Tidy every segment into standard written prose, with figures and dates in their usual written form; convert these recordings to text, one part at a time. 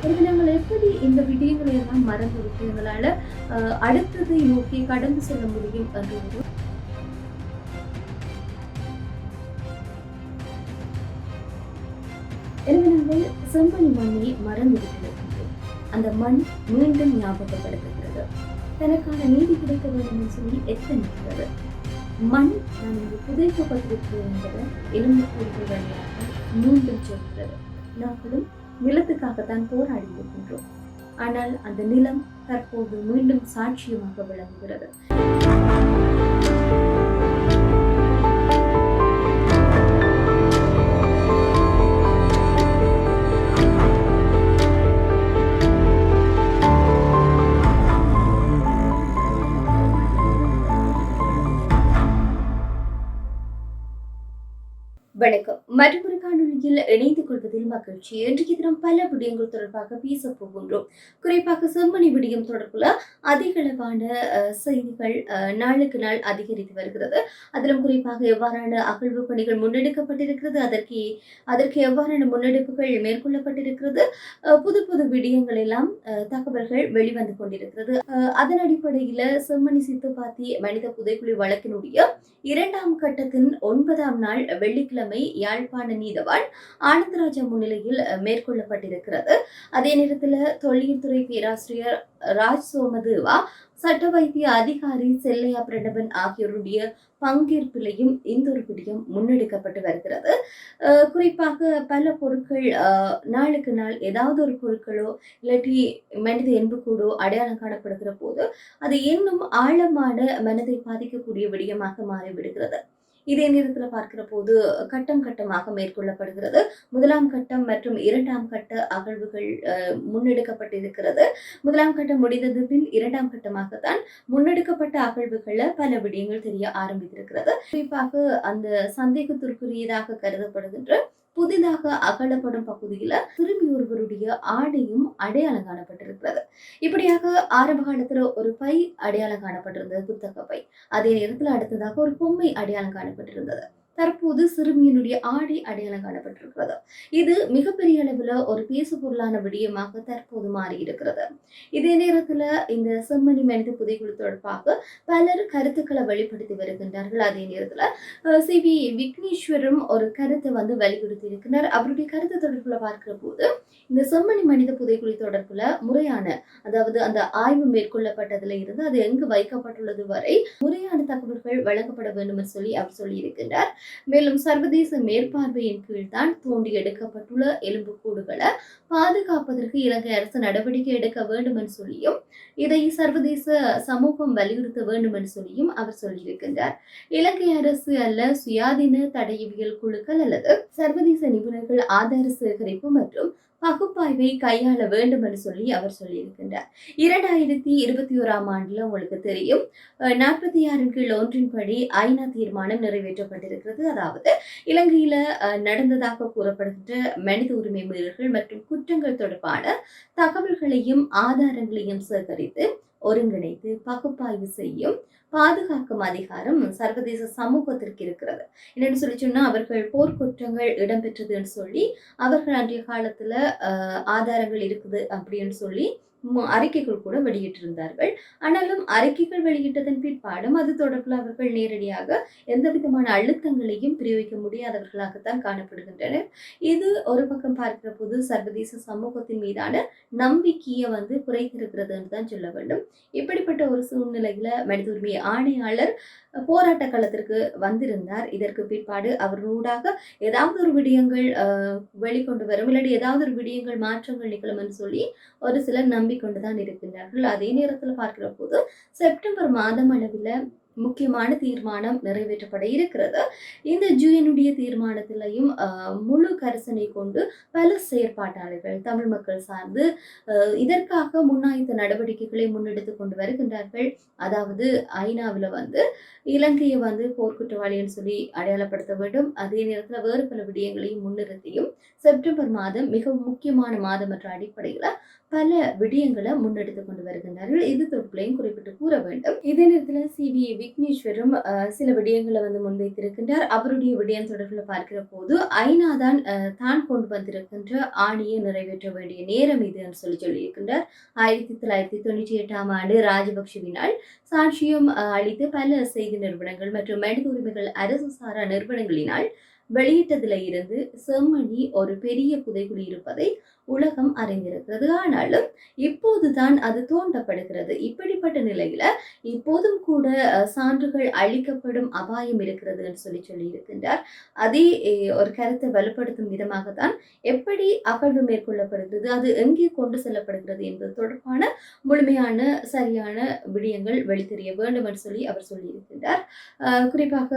எனவே நாங்கள் எப்படி இந்த விடயங்களை எல்லாம் மறந்துவிட்டு எங்களால அடுத்ததை நோக்கி கடந்து செல்ல முடியும் என்ற ஒரு எனவே நாங்கள் செம்பனி மண்ணை மறந்துவிட்டிருக்கின்றோம். அந்த மண் மீண்டும் ஞாபகப்படுத்துகிறது. தனக்கான நீதி கிடைக்க வேண்டும் என்று சொல்லி எத்தனிக்கிறது. மண் நான் இங்கு புதைக்கப்பட்டிருக்கிறேன் என்பதை எலும்புக்கூடுகள் வழியாக மீண்டும் சொல்கிறது. நாங்களும் நிலத்துக்காகத்தான் போராடி இருக்கின்றோம். ஆனால் அந்த நிலம் தற்போது மீண்டும் சாட்சியமாக விளங்குகிறது. வணக்கம். மற்றொரு காணொலியில் இணைந்து கொள்வதில் மகிழ்ச்சி. இன்றைய தினம் பல விடயங்கள் தொடர்பாக பேச போகின்றோம். குறிப்பாக செம்மணி விடயம் தொடர்புல அதிகளவான செய்திகள் நாளுக்கு நாள் அதிகரித்து வருகிறது. அதிலும் குறிப்பாக எவ்வாறான அகழ்வு பணிகள் முன்னெடுக்கப்பட்டிருக்கிறது, அதற்கு எவ்வாறான முன்னெடுப்புகள் மேற்கொள்ளப்பட்டிருக்கிறது, புது புது விடயங்கள் எல்லாம் தகவல்கள் வெளிவந்து கொண்டிருக்கிறது. அதன் அடிப்படையில் செம்மணி சித்துப்பாத்தி மனித புதைக்குழி வழக்கினுடைய 2ஆம் கட்டத்தின் 9ஆம் நாள் வெள்ளிக்கிழமை யாழ்ப்பாண நீதவான் ஆனந்தராஜா முன்னிலையில் மேற்கொள்ளப்பட்டிருக்கிறது. அதே நேரத்தில் தொல்லியல் துறை பேராசிரியர் ராஜ் சோமதேவா, சட்ட வைத்திய அதிகாரி செல்லையா பிரணவன் ஆகியோருடைய பங்கேற்பிலையும் இந்த ஒரு விடயம் முன்னெடுக்கப்பட்டு வருகிறது. குறிப்பாக பல பொருட்கள் நாளுக்கு நாள் ஏதாவது ஒரு பொருட்களோ இல்லாட்டி மனித எண்புக்கூடோ அடையாளம் காணப்படுகிற போது அது இன்னும் ஆழமான மனதை பாதிக்கக்கூடிய விடயமாக மாறிவிடுகிறது. இதே நேரத்தில் பார்க்கிற போது கட்டம் கட்டமாக மேற்கொள்ளப்படுகிறது. 1ஆம் கட்டம் மற்றும் 2ஆம் கட்ட அகழ்வுகள் முன்னெடுக்கப்பட்டிருக்கிறது. 1ஆம் கட்டம் முடிந்தது பின் 2ஆம் கட்டமாகத்தான் முன்னெடுக்கப்பட்ட அகழ்வுகள்ல பல விடயங்கள் தெரிய ஆரம்பித்திருக்கிறது. குறிப்பாக அந்த சந்தேகத்திற்குரியதாக கருதப்படுகின்ற புதிதாக அகழப்படும் பகுதியில சிறுமி ஒருவருடைய ஆடையும் அடையாளம் காணப்பட்டிருக்கிறது. இப்படியாக ஆரம்ப காலத்துல ஒரு பை அடையாளம் காணப்பட்டிருந்தது, புத்தக பை. அதே நேரத்தில் அடுத்ததாக ஒரு பொம்மை அடையாளம் காணப்பட்டிருந்தது. தற்போது சிறுமியினுடைய ஆடை அடையாளம் காணப்பட்டிருக்கிறது. இது மிகப்பெரிய அளவுல ஒரு பேசு பொருளான விடயமாக தற்போது மாறி இருக்கிறது. இதே நேரத்துல இந்த செம்மணி மனித புதைக்குழி தொடர்பாக பலர் கருத்துக்களை வெளிப்படுத்தி வருகின்றார்கள். அதே நேரத்துல சி.வி. விக்னேஸ்வரும் ஒரு கருத்தை வலியுறுத்தி இருக்கிறார். அவருடைய கருத்து தொடர்புல பார்க்கிற போது இந்த செம்மணி மனித புதைக்குழி தொடர்புல முறையான, அதாவது அந்த ஆய்வு மேற்கொள்ளப்பட்டதுல இருந்து அது எங்கு வைக்கப்பட்டுள்ளது வரை முறையான தகவல்கள் வழங்கப்பட வேண்டும் என்று சொல்லி அவர் சொல்லியிருக்கின்றார். மேலும் சர்வதேச மேற்பார்வையின் கீழ் தான் தோண்டி எடுக்கப்பட்டுள்ள எலும்புக்கூடுகளை பாதுகாப்பதற்கு இலங்கை அரசு நடவடிக்கை எடுக்க வேண்டும் என்று சொல்லியும் இதை சர்வதேச சமூகம் வலியுறுத்த வேண்டும் என்று சொல்லியும் அவர் சொல்லியிருக்கின்றார். இலங்கை அரசு அல்ல, சுயாதீன தடயவியல் குழுக்கள் அல்லது சர்வதேச நிபுணர்கள் ஆதார சேகரிப்பு மற்றும் பகுப்பாய்வை கையாள வேண்டும் என்று சொல்லி அவர் சொல்லியிருக்கின்றார். 2021ஆம் ஆண்டுல உங்களுக்கு தெரியும் 46 கீழ் ஒன்றின்படி ஐநா தீர்மானம் நிறைவேற்றப்பட்டிருக்கிறது. அதாவது இலங்கையில நடந்ததாக கூறப்படுகின்ற மனித உரிமை மீறல்கள் மற்றும் குற்றங்கள் தொடர்பான தகவல்களையும் ஆதாரங்களையும் சேகரித்து ஒருங்கிணைத்து பகுப்பாய்வு செய்யும் பாதுகாக்கும் அதிகாரம் சர்வதேச சமூகத்திற்கு இருக்கிறது. என்னன்னு சொல்லி சொன்னா, அவர்கள் போர்க்குற்றங்கள் இடம்பெற்றதுன்னு சொல்லி அவர்கள் அன்றைய காலத்துல ஆதாரங்கள் இருக்குது அப்படின்னு சொல்லி அறிக்கைகள் கூட வெளியிட்டிருந்தார்கள். ஆனாலும் அறிக்கைகள் வெளியிட்டதன் பிற்பாடும் அது தொடர்பில் அவர்கள் நேரடியாக எந்த விதமான அழுத்தங்களையும் பிரயோகிக்க முடியாதவர்களாகத்தான் காணப்படுகின்றனர். இது ஒரு பக்கம் பார்க்கிற போது சர்வதேச சமூகத்தின் மீதான நம்பிக்கையை குறைத்திருக்கிறது என்று தான் சொல்ல வேண்டும். இப்படிப்பட்ட ஒரு சூழ்நிலையில மனித உரிமை ஆணையாளர் போராட்ட களத்திற்கு வந்திருந்தார். இதற்கு பிற்பாடு அவர் ஊடாக ஏதாவது ஒரு விடயங்கள் வெளிக்கொண்டு வரும், இல்லாட்டி ஏதாவது ஒரு விடயங்கள் மாற்றங்கள் நிகழும் என்று சொல்லி ஒரு சிலர் நம்பிக்கொண்டுதான் இருக்கின்றார்கள். அதே நேரத்தில் பார்க்கிற போது செப்டம்பர் மாதம் அளவில் முக்கியமான தீர்மானம் நிறைவேற்றப்பட இருக்கிறது. இந்த ஜூனுடைய தீர்மானத்திலையும் முழு கரிசனை கொண்டு பல செயற்பாட்டாளர்கள் தமிழ் மக்கள் சார்ந்து இதற்காக முன்னாய்த்த நடவடிக்கைகளை முன்னெடுத்து கொண்டு வருகின்றார்கள். அதாவது ஐநாவில் இலங்கையை போர்க்குற்றவாளின்னு சொல்லி அடையாளப்படுத்த வேண்டும். அதே நேரத்தில் வேறு பல விடயங்களையும் முன்னிறுத்தியும் செப்டம்பர் மாதம் மிகவும் முக்கியமான மாதம் என்ற அடிப்படையில் பல விடயங்களை முன்னெடுத்து கொண்டு வருகின்றார்கள். இது தொடர்பிலையும் குறிப்பிட்டு கூற வேண்டும். இதே நேரத்தில் சி.வி. விக்னேஸ்வரும் சில விடயங்கள வந்து முன்வைத்திருக்கின்றார். அவருடைய விடயம் தொடர்பில பார்க்கிற போது, ஐநா தான் தான் கொண்டு வந்திருக்கின்ற ஆணையை நிறைவேற்ற வேண்டிய நேரம் இதுன்னு சொல்லியிருக்கின்றார். 1998ஆம் ஆண்டு ராஜபக்ஷவினால் சாட்சியம் அளித்து பல செய்தி நிறுவனங்கள் மற்றும் மனித உரிமைகள் அரசு சாரா நிறுவனங்களினால் வெளியிட்டதில இருந்து செம்மணி ஒரு பெரிய புதைகுழி இருப்பதை உலகம் அறிந்திருக்கிறது. ஆனாலும் இப்போதுதான் அது தோண்டப்படுகிறது. இப்படிப்பட்ட நிலையில இப்போதும் கூட சான்றுகள் அளிக்கப்படும் அபாயம் இருக்கிறது என்று சொல்லியிருக்கின்றார். அதே ஒரு கருத்தை வலுப்படுத்தும் விதமாகத்தான் எப்படி அகழ்வு மேற்கொள்ளப்படுகிறது, அது எங்கே கொண்டு செல்லப்படுகிறது என்பது தொடர்பான முழுமையான சரியான விடயங்கள் வெளித்தெரிய வேண்டும் என்று அவர் சொல்லியிருக்கின்றார். குறிப்பாக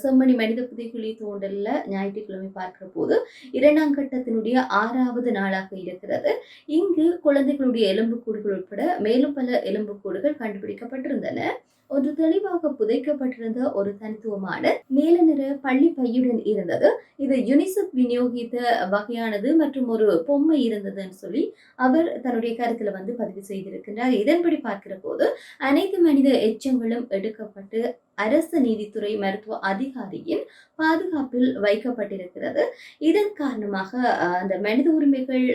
செம்மணி மனித புதைகுழி தோண்டல்ல ஞாயிற்றுக்கிழமை பார்க்கிற போது 2ஆம் கட்டத்தினுடைய 6வது நாளாக இருக்கிறது. இங்கு குழந்தைகளுடைய எலும்புக்கூடுகள் உட்பட மேலும் பல எலும்புக்கூடுகள் கண்டுபிடிக்கப்பட்டிருந்தன. ஒன்று தெளிவாக புதைக்கப்பட்டிருந்த ஒரு தனித்துவமான நீல நிற பள்ளி பையுடன் இருந்தது. இது யுனிசெஃப் விநியோகித்த வகையானது மற்றும் ஒரு பொம்மை இருந்ததுன்னு அவர் தன்னுடைய கருத்துல வந்து பதிவு செய்திருக்கின்றார். இதன்படி பார்க்கிற போது அனைத்து மனித எச்சங்களும் எடுக்கப்பட்டு அரசு நீதித்துறை மருத்துவ அதிகாரியின் பாதுகாப்பில் வைக்கப்பட்டிருக்கிறது. இதன் காரணமாக அந்த மனித உரிமைகள்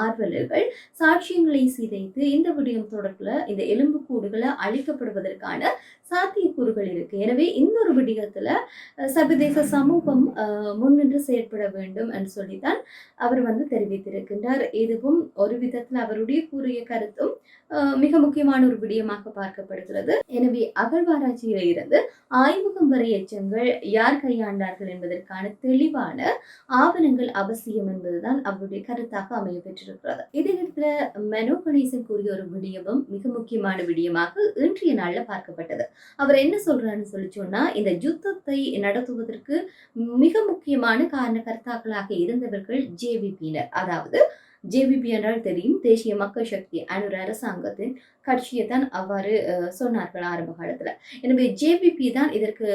ஆர்வலர்கள் சாட்சியங்களை சிதைத்து இந்த விடயம் தொடர்பில் இந்த எலும்புக்கூடுகளை அளிக்கப்படுவதற்கான சாத்தியக்கூறுகள் இருக்கு. எனவே இந்த ஒரு விடயத்துல சர்வதேச சமூகம் முன்னின்று செயற்பட வேண்டும் என்று சொல்லித்தான் அவர் வந்து தெரிவித்திருக்கின்றார். இதுவும் ஒரு விதத்தில் அவருடைய கூறிய கருத்தும் மிக முக்கியமான ஒரு விடயமாக பார்க்கப்படுகிறது. எனவே அகழ்வாராய்ச்சியில இருந்து ஆய்வகம் வரை எச்சங்கள் யார் கையாண்டார்கள் என்பதற்கான தெளிவான ஆவணங்கள் அவசியம் என்பதுதான் அவருடைய கருத்தாக அமைய பெற்றிருக்கிறது. இதில் மனோ கணேசன் கூறிய ஒரு விடயமும் மிக முக்கியமான விடயமாக இன்றைய நாள்ல பார்க்கப்பட்டது. அவர் என்ன சொல்றாருன்னு சொன்னா, இந்த யுத்தத்தை நடத்துவதற்கு மிக முக்கியமான காரணகர்த்தாக்களாக இருந்தவர்கள் ஜேவிபியினர். அதாவது ஜேவிபி என்றால் தெரியும், தேசிய மக்கள் சக்தி அனுர அரசாங்கத்தின் கட்சியை தான் அவ்வாறு சொன்னார்கள் ஆரம்ப காலத்துல. எனவே ஜேவிபி தான் இதற்கு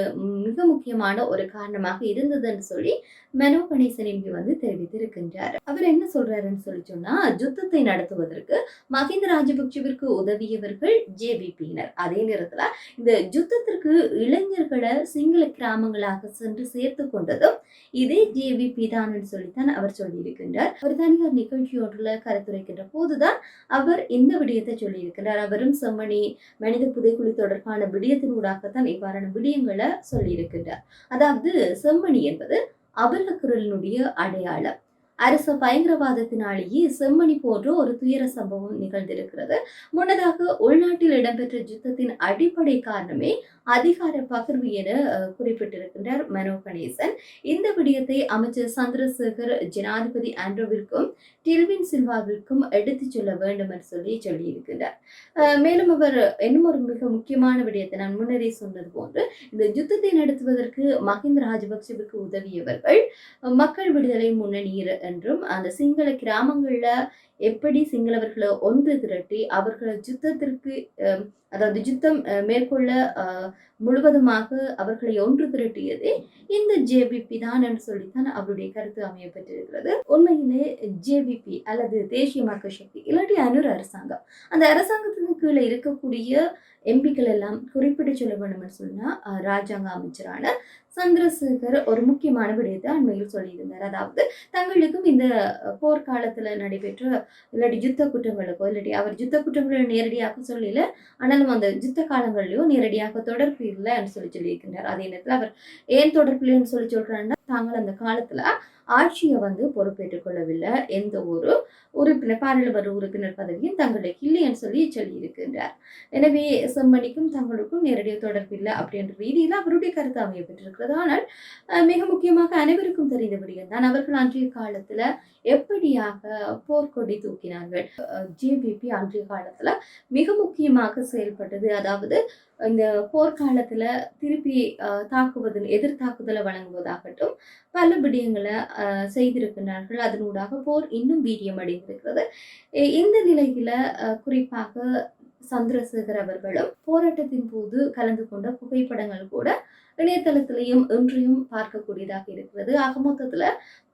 மிக முக்கியமான ஒரு காரணமாக இருந்ததுன்னு மனோ கணேசன் எம்பி வந்து தெரிவித்திருக்கின்றார். அவர் என்ன சொல்றாருன்னு சொன்னா, யுத்தத்தை நடத்துவதற்கு மஹிந்த ராஜபக்சவிற்கு உதவியவர்கள் ஜேவிபியினர். அதே நேரத்துல இந்த யுத்தத்திற்கு இளைஞர்களை சிங்கள கிராமங்களாக சென்று சேர்த்து கொண்டதும் இதே ஜேவிபி தான் சொல்லித்தான் அவர் சொல்லியிருக்கின்றார். ஒரு தனியார் நிகழ்ச்சி ஒன்றுல கருத்துரைக்கின்ற போதுதான் அவர் இந்த விடயத்தை சொல்லியிருக்கிறார். அவரும் செம்மணி மனித புதைக்குழி தொடர்பான விடயத்தினூடாகத்தான் இவ்வாறான விடயங்களை சொல்லியிருக்கின்றார். அதாவது செம்மணி என்பது அபலக்குரலினுடைய அடையாளம். அரச பயங்கரவாதத்தினாலேயே செம்மணி போன்ற ஒரு துயர சம்பவம் நிகழ்ந்திருக்கிறது. முன்னதாக உள்நாட்டில் இடம்பெற்ற யுத்தத்தின் அடிப்படை காரணமே அதிகார பகிர்வு என குறிப்பிட்டிருக்கின்றார் மனோ கணேசன். இந்த விடயத்தை அமைச்சர் சந்திரசேகர் ஜனாதிபதி ஆண்ட்ரோவிற்கும் டில்வின் சில்வாவிற்கும் எடுத்துச் சொல்ல வேண்டும் என்று சொல்லியிருக்கின்றார். மேலும் அவர் இன்னும் ஒரு மிக முக்கியமான விடயத்தை நான் முன்னரே சொன்னது போன்று, இந்த யுத்தத்தை நடத்துவதற்கு மஹிந்த ராஜபக்சவிற்கு உதவியவர்கள் மக்கள் விடுதலை முன்னணியர் என்றும் அந்த சிங்கள கிராமங்கள்ல எப்படி சிங்களவர்களை ஒன்று திரட்டி அவர்களை யுத்தத்திற்கு அதாவது யுத்தம் மேற்கொள்ள முழுவதுமாக அவர்களை ஒன்று திரட்டியதே இந்த ஜேவிபி தான் என்று சொல்லித்தான் அவருடைய கருத்து அமைய பெற்றிருக்கிறது. உண்மையிலே ஜேவிபி அல்லது தேசிய மக்கள் சக்தி இல்லாட்டி அனுர அரசாங்கம், அந்த அரசாங்கத்தின் கீழே இருக்கக்கூடிய எம்பிக்கள் எல்லாம் குறிப்பிட்டு சொல்ல வேண்டும் என்று சொன்னா ராஜாங்க அமைச்சரான சந்திரசேகர் ஒரு முக்கியமான விடயத்தை அண்மையில் சொல்லியிருந்தார். அதாவது தங்களுக்கும் இந்த போர்க்காலத்துல நடைபெற்ற இல்லாட்டி யுத்த குற்றங்களுக்கோ இல்லாட்டி அவர் யுத்த குற்றங்களை நேரடியாக சொல்லல, ஆனாலும் அந்த யுத்த காலங்களிலோ நேரடியாக தொடர்பு இல்லைன்னு சொல்லியிருக்கின்றார். அதே நேரத்தில் அவர் ஏன் தொடர்பு இல்லைன்னு சொல்றாருன்னா, தாங்கள் அந்த காலத்துல ஆட்சியை வந்து பொறுப்பேற்றுக் கொள்ளவில்லை, எந்த ஒரு உறுப்பினர் பாராளுமன்ற உறுப்பினர் பதவியும் தங்களுக்கு இல்லைன்னு சொல்லியிருக்கின்றார். எனவே செம்மணிக்கும் தங்களுக்கும் நேரடியாக தொடர்பு இல்லை அப்படின்ற ரீதியில் அவருடைய கருத்து அமைய பெற்றிருக்கிறது. ஆனால் மிக முக்கியமாக அனைவருக்கும் தெரிந்த விடயம் தான், அவர்கள் அன்றைய காலத்துல எப்படியாக போர்க்கொடி தூக்கினார்கள். ஜேவிபி அன்றைய காலத்துல மிக முக்கியமாக செயல்பட்டது. அதாவது இந்த போர்க்காலத்துல திருப்பி தாக்குவது எதிர்த்தாக்குதலை வழங்குவதாகட்டும் பல விடயங்களை செய்திருக்கிறார்கள். அதனூடாக போர் இன்னும் வீரியம் அடைந்திருக்கிறது. இந்த நிலையில குறிப்பாக சந்திரசேகர் அவர்களும் போராட்டத்தின் போது கலந்து கொண்ட புகைப்படங்கள் கூட இணையதளத்திலையும் இன்றையும் பார்க்கக்கூடியதாக இருக்கிறது. ஆக மொத்தத்துல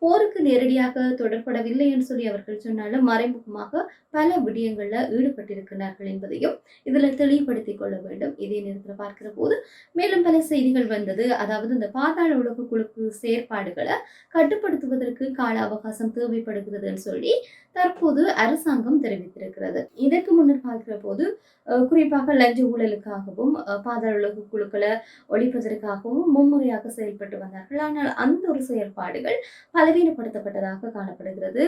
போருக்கு நேரடியாக தொடர்படவில்லை என்று சொல்லி அவர்கள் சொன்னாலும் மறைமுகமாக பல விடயங்கள்ல ஈடுபட்டிருக்கிறார்கள் என்பதையும் இதுல தெளிவுபடுத்திக் கொள்ள வேண்டும். இதே நேரத்தில் பார்க்கிற போது மேலும் பல செய்திகள் வந்தது. அதாவது இந்த பாதாள உலக குழுக்கு செயற்பாடுகளை கட்டுப்படுத்துவதற்கு கால அவகாசம் தேவைப்படுகிறதுன்னு சொல்லி தற்போது அரசாங்கம் தெரிவித்திருக்கிறது. இதற்கு முன்னர் பார்க்கிற போது குறிப்பாக லஞ்ச ஊழலுக்காகவும் பாதாள உலக குழுக்களை ஒழிப்பதற்காகவும் மும்முறையாக செயல்பட்டு வந்தார்கள். ஆனால் அந்த ஒரு செயல்பாடுகள் பலவீனப்படுத்தப்பட்டதாக காணப்படுகிறது.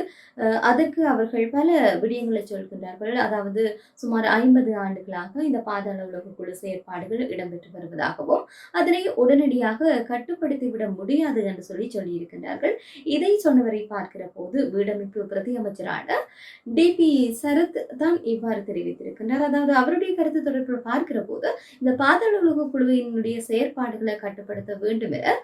அதற்கு அவர்கள் பல விடயங்களை சொல்கின்றார்கள். அதாவது சுமார் 50 ஆண்டுகளாக இந்த பாதாள உலக குழு செயற்பாடுகள் இடம்பெற்று வருவதாகவும் அதனை உடனடியாக கட்டுப்படுத்திவிட முடியாது என்று சொல்லியிருக்கின்றார்கள். இதை சொன்னவரை பார்க்கிற போது வீடமைப்பு பிரதி அமைச்சரான DP சரத் தான் இவ்வாறு தெரிவித்திருக்கின்றார். அதாவது அவருடைய கருத்து தொடர்பில் பார்க்கிற போது இந்த பாதாள உலக குழுவினுடைய செயற்பாடுகளை கட்டுப்படுத்த வேண்டும் என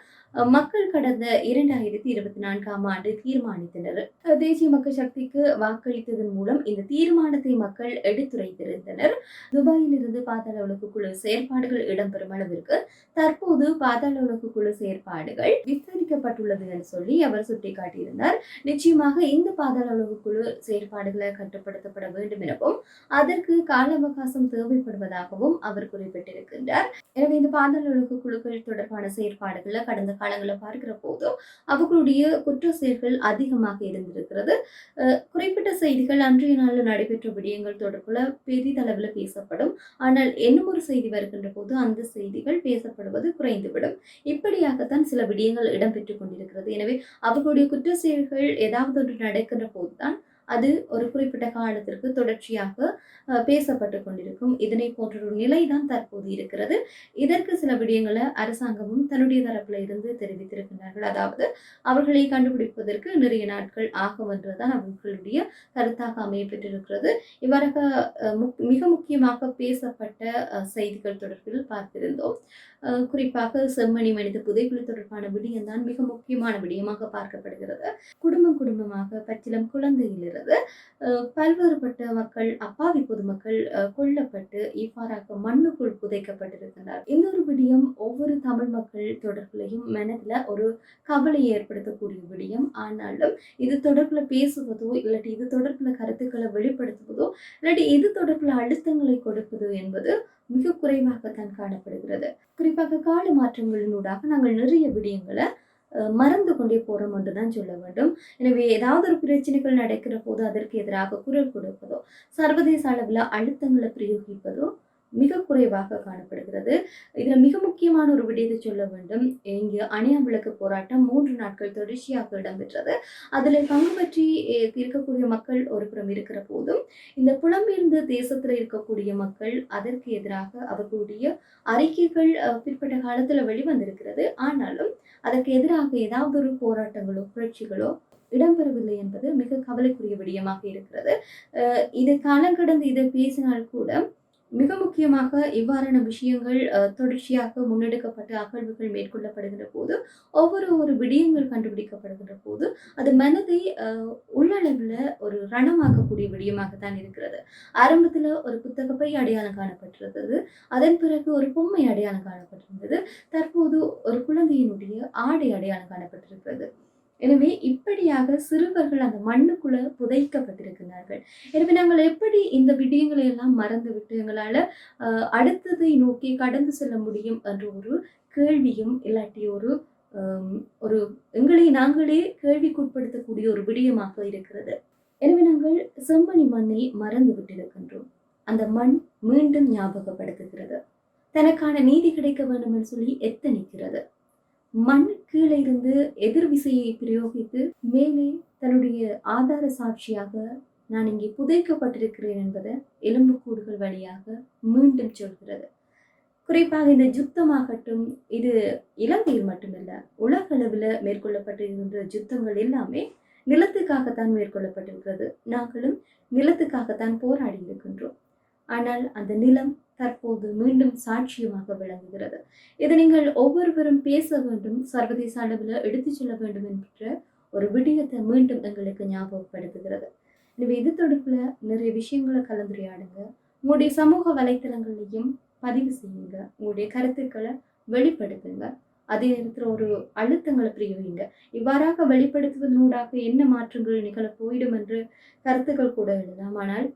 மக்கள் கடந்த 2024ஆம் ஆண்டு தீர்மானித்தனர். தேசிய மக்கள் சக்திக்கு வாக்களித்ததன் மூலம் இந்த தீர்மானத்தை மக்கள் எடுத்துரைத்திருந்தனர். துபாயில் இருந்து பாதாள உலக குழு செயற்பாடுகள் இடம்பெறும் அளவிற்கு தற்போது பாதாள உலக குழு செயற்பாடுகள் விஸ்தரிக்கப்பட்டுள்ளது என்று சொல்லி அவர் சுட்டிக்காட்டியிருந்தார். நிச்சயமாக இந்த பாதாள உலக குழு செயற்பாடுகளை கட்டுப்படுத்தப்பட வேண்டும் எனவும் அதற்கு கால அவகாசம் தேவைப்படுவதாகவும் அவர் குறிப்பிட்டிருக்கின்றார். எனவே இந்த பாதாள உலக குழுக்கள் தொடர்பான செயற்பாடுகளை கடந்த காலங்களில் பார்க்கிற போதும் அவர்களுடைய குற்ற செயல்கள் அதிகமாக இருந்திருக்கிறது. குறிப்பிட்ட செய்திகள் அன்றைய நாளில் நடைபெற்ற விடயங்கள் தொடர்புல பெரிதளவில் பேசப்படும். ஆனால் இன்னும் ஒரு செய்தி வருகின்ற போது அந்த செய்திகள் பேசப்படுவது குறைந்துவிடும். இப்படியாகத்தான் சில விடயங்கள் இடம்பெற்றுக் கொண்டிருக்கிறது. எனவே அவர்களுடைய குற்ற செயல்கள் ஏதாவது ஒன்று நடக்கின்ற போதுதான் அது ஒரு குறிப்பிட்ட காலத்திற்கு தொடர்ச்சியாக பேசப்பட்டு கொண்டிருக்கும். இதனை போன்ற ஒரு நிலைதான் தற்போது இருக்கிறது. இதற்கு சில விடயங்களை அரசாங்கமும் தன்னுடைய தரப்புல இருந்து தெரிவித்திருக்கின்றார்கள். அதாவது அவர்களை கண்டுபிடிப்பதற்கு நிறைய நாட்கள் ஆகும் என்றுதான் அவர்களுடைய கருத்தாக அமையப்பெற்றிருக்கிறது. இவ்வாறாக மிக முக்கியமாக பேசப்பட்ட செய்திகள் தொடர்பில் பார்த்திருந்தோம். குறிப்பாக செம்மணி மனித புதைக்குழு தொடர்பான விடயம் தான் மிக முக்கியமான விடயமாக பார்க்கப்படுகிறது. குடும்பமாக பச்சிலம் குழந்தையிலிருந்து பல்வேறுபட்ட மக்கள், அப்பாவி பொதுமக்கள் கொல்லப்பட்டு இவ்வாறாக மண்ணுக்குள் புதைக்கப்பட்டிருக்கிறார். இந்த ஒரு விடயம் ஒவ்வொரு தமிழ் மக்கள் தொடர்பிலையும் மனதில் ஒரு கவலையை ஏற்படுத்தக்கூடிய விடயம். ஆனாலும் இது தொடர்புல பேசுவதோ இல்லாட்டி இது தொடர்புல கருத்துக்களை வெளிப்படுத்துவதோ இல்லாட்டி இது தொடர்புல அழுத்தங்களை கொடுப்பதோ என்பது மிக குறைவாகத்தான் காணப்படுகிறது. குறிப்பாக கால மாற்றங்களினூடாக நாங்கள் நிறைய விடயங்களை மறந்து கொண்டே போறோம் என்றுதான் சொல்ல வேண்டும். எனவே ஏதாவது ஒரு பிரச்சனைகள் நடக்கிற போது அதற்கு எதிராக குரல் கொடுப்பதோ சர்வதேச அளவில் அழுத்தங்களை பிரயோகிப்பதோ மிக குறைவாக காணப்படுகிறது. இதுல மிக முக்கியமான ஒரு விடயத்தை சொல்ல வேண்டும். இங்கு அணையா விளக்கு போராட்டம் 3 நாட்கள் தொடர்ச்சியாக இடம்பெற்றது. அதில் பங்கு பற்றி இருக்கக்கூடிய மக்கள் ஒரு புறம் இருக்கிற போதும் இந்த புலம்பெயர்ந்த தேசத்துல இருக்கக்கூடிய மக்கள் அதற்கு எதிராக அவர்களுடைய அறிக்கைகள் பிற்பட்ட காலத்துல வெளிவந்திருக்கிறது. ஆனாலும் அதற்கு எதிராக ஏதாவது ஒரு போராட்டங்களோ புரட்சிகளோ இடம்பெறவில்லை என்பது மிக கவலைக்குரிய விடயமாக இருக்கிறது. இது காலம் கடந்து இதை பேசினால் கூட மிக முக்கியமாக இவ்வாறான விஷயங்கள் தொடர்ச்சியாக முன்னெடுக்கப்பட்டு அகழ்வுகள் மேற்கொள்ளப்படுகின்ற போது ஒவ்வொரு விடயங்கள் கண்டுபிடிக்கப்படுகின்ற போது அது மனதை உள்ளளவில் ஒரு ரணமாக்கக்கூடிய விடயமாகத்தான் இருக்கிறது. ஆரம்பத்தில் ஒரு புத்தகப்பை அடையாளம் காணப்பட்டிருந்தது. அதன் பிறகு ஒரு பொம்மை அடையாளம் காணப்பட்டிருந்தது. தற்போது ஒரு குழந்தையினுடைய ஆடை அடையாளம் காணப்பட்டிருக்கிறது. எனவே இப்படியாக சிறுவர்கள் அந்த மண்ணுக்குள்ள புதைக்கப்பட்டிருக்கிறார்கள். எனவே நாங்கள் எப்படி இந்த விடயங்களை எல்லாம் மறந்துவிட்டு எங்களால அடுத்ததை நோக்கி கடந்து செல்ல முடியும் என்ற ஒரு கேள்வியும் இல்லாட்டி ஒரு எங்களை நாங்களே கேள்விக்குட்படுத்தக்கூடிய ஒரு விடயமாக இருக்கிறது. எனவே நாங்கள் செம்மணி மண்ணை மறந்து விட்டிருக்கின்றோம். அந்த மண் மீண்டும் ஞாபகப்படுத்துகிறது. தனக்கான நீதி கிடைக்க வேண்டும் என்று சொல்லி எத்தனிக்கிறது. மண் கீழே இருந்து எதிர் விசையை பிரயோகித்து மேலே தன்னுடைய ஆதார சாட்சியாக நான் இங்கே புதைக்கப்பட்டிருக்கிறேன் என்பதை எலும்புக்கூடுகள் வழியாக மீண்டும் சொல்கிறது. குறிப்பாக இந்த யுத்தமாகட்டும், இது இலங்கையில் மட்டுமல்ல உலக அளவில் மேற்கொள்ளப்பட்டிருக்கின்ற யுத்தங்கள் எல்லாமே நிலத்துக்காகத்தான் மேற்கொள்ளப்பட்டிருக்கிறது. நாங்களும் நிலத்துக்காகத்தான் போராடி இருக்கின்றோம். ஆனால் அந்த நிலம் தற்போது மீண்டும் சாட்சியமாக விளங்குகிறது. இதை நீங்கள் ஒவ்வொருவரும் பேச வேண்டும், சர்வதேச அளவில் எடுத்துச் செல்ல வேண்டும் என்ற ஒரு விடயத்தை மீண்டும் எங்களுக்கு ஞாபகப்படுத்துகிறது. எனவே இது தொடர்பில் நிறைய விஷயங்களை கலந்துரையாடுங்க. உங்களுடைய சமூக வலைத்தளங்களையும் பதிவு செய்யுங்க. உங்களுடைய கருத்துக்களை வெளிப்படுத்துங்க. அதே நேரத்துல ஒரு அழுத்தங்கள பிரயோகிங்க. இவ்வாறாக வெளிப்படுத்துவதனூடாக என்ன மாற்றங்கள் நிகழப் போயிடும் என்று கருத்துக்கள் கூட எழுதலாம். ஆனால்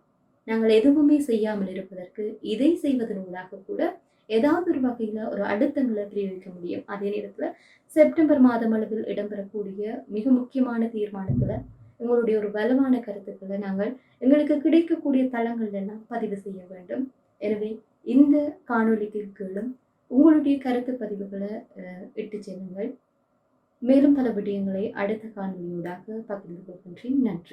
நாங்கள் எதுவுமே செய்யாமல் இருப்பதற்கு, இதை செய்வதனூடாக கூட ஏதாவது ஒரு வகையில ஒரு அழுத்தங்கள பிரயோகிக்க முடியும். அதே நேரத்துல செப்டம்பர் மாதம் அளவில் இடம்பெறக்கூடிய மிக முக்கியமான தீர்மானத்துல எங்களுடைய ஒரு வலுவான கருத்துக்கள நாங்கள் எங்களுக்கு கிடைக்கக்கூடிய தளங்கள்ல எல்லாம் பதிவு செய்ய வேண்டும். எனவே இந்த காணொளிக்கு கீழும் உங்களுடைய கருத்து பதிவுகள இட்டுச் செல்லுங்கள். மேலும் பல விடயங்களை அடுத்த காணொளியூடாக பகிர்ந்து கொள்கின்றேன். நன்றி.